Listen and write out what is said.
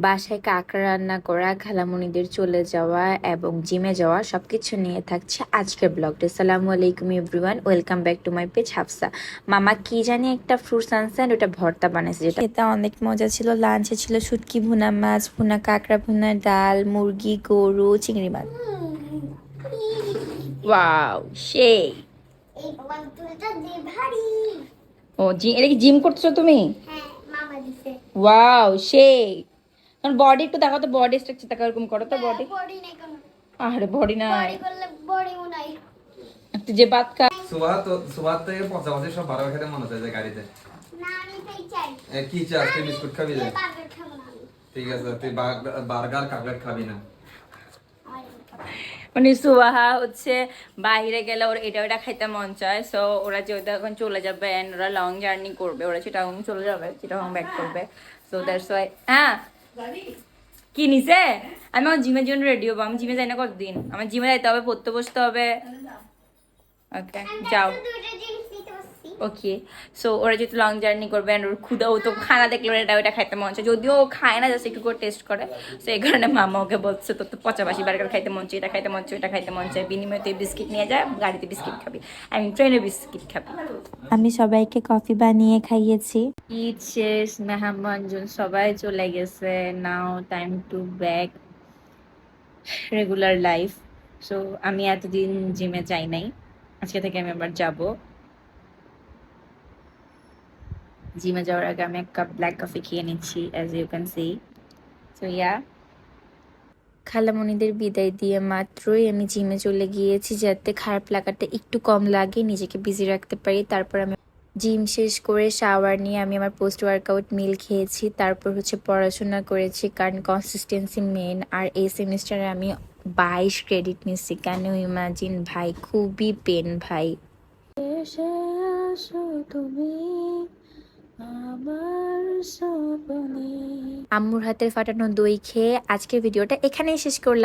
বাসায় কাঁকড়া রান্না করা, খালামণিদের চলে যাওয়া এবং জিমে যাওয়া সবকিছু নিয়ে থাকছে আজকের ব্লগটা। আসসালামু আলাইকুম everyone, welcome back to my page Hafsa. মামা কি জানি একটা ফ্রুট সানসেন, ওটা ভর্তা বানাইছে, যেটা খেতে অনেক মজা ছিল। লাঞ্চে ছিল শুটকি ভুনা, মাছ ভুনা, কাঁকড়া ভুনা, ডাল, মুরগি, গরু, চিংড়ি মাছ। ওয়াও, সেই। এই বান্তুলটা যে ভারী। ও জি, এটা কি জিম করছো তুমি? হ্যাঁ, মামা দিছে। ওয়াও, সেই। কারণ বডি একটু দেখো তো, বডি স্ট্রাকচার দেখো, এরকম করো তো বডি। বডি নাই কোনো। আরে বডি নাই, বডি করলে বডিও নাই। তুই যে ভাত খা। সুবাহ থেকে পচাপচি সব বারো খেতে মনে হচ্ছে গাড়িতে। না আমি তাই চাই। কি চাস, তুই বিস্কুট খাবি? এই বার্গার খাবো না আমি। ঠিক আছে, তুই বার্গার কাটলেট খাবি না। মানে সুবাহা হচ্ছে বাইরে গেলে ওর এটা ওটা খাইতে মন চায়, সো ওরা যেহেতু এখন চলে যাবে এন্ড ওরা লং জার্নি করবে, ওরা চিটাগাং চলে যাবে, চিটাগাং ব্যাক করবে, সো দ্যাটস ওয়াই। হ্যাঁ, কি নিছে? আমি আমার জিমের জন্য রেডি হবো। আমি জিমে যাই না কতদিন, আমার জিমে যাইতে হবে, পড়তে বসতে হবে। ওকে, যাও। দুইটা জিনিস নিতে বসছি। ওকে, সো ওরা যেহেতু লং জার্নি করবে and ওর ক্ষুদা, ও তো খানা দেখলে ওর এটা ওটা খাইতে মন চায়, যদিও ও খায় না, জাস্ট একটু করে টেস্ট করে। সো এই কারণে মামা ওকে বলছে তোর তো পচাবাসি বার্গার খাইতে মন চায়, এটা খাইতে মন চায়, এটা খাইতে মন চায়, বিনিময়ে তুই বিস্কিট নিয়ে যায়, গাড়িতে বিস্কিট খাবি, আমি ট্রেনে বিস্কিট খাবি। আমি সবাইকে কফি বানিয়ে খাইয়েছি। ঈদ শেষ, মেহমানজন সবাই চলে গেছে, now time to back regular life. So আমি এতদিন জিমে যাই নাই, আজকে থেকে আমি আবার যাবো। জিমে যাওয়ার আগে আমি এক কাপ ব্ল্যাক কফি খেয়ে নিচ্ছি, as you can see. So yeah, খালামণিদের বিদায় দিয়ে মাত্রই আমি জিমে চলে গিয়েছি, যাতে খারাপ লাগাটা একটু কম লাগে, নিজেকে বিজি রাখতে পারি। তারপর আমি জিম শেষ করে শাওয়ার নিয়ে আমি আমার পোস্ট ওয়ার্কআউট মিল খেয়েছি, তারপর হচ্ছে পড়াশোনা করেছি, কারণ কনসিস্টেন্সি মেন। আর এই সেমিস্টারে আমি 22 ক্রেডিট নিচ্ছি, কেন ইমাজিন ভাই, খুবই পেন ভাই। এসে আসো তুমি আমার সপনে। আম্মুর হাতের ফাটানো দই খেয়ে আজকের ভিডিওটা এখানেই শেষ করলাম।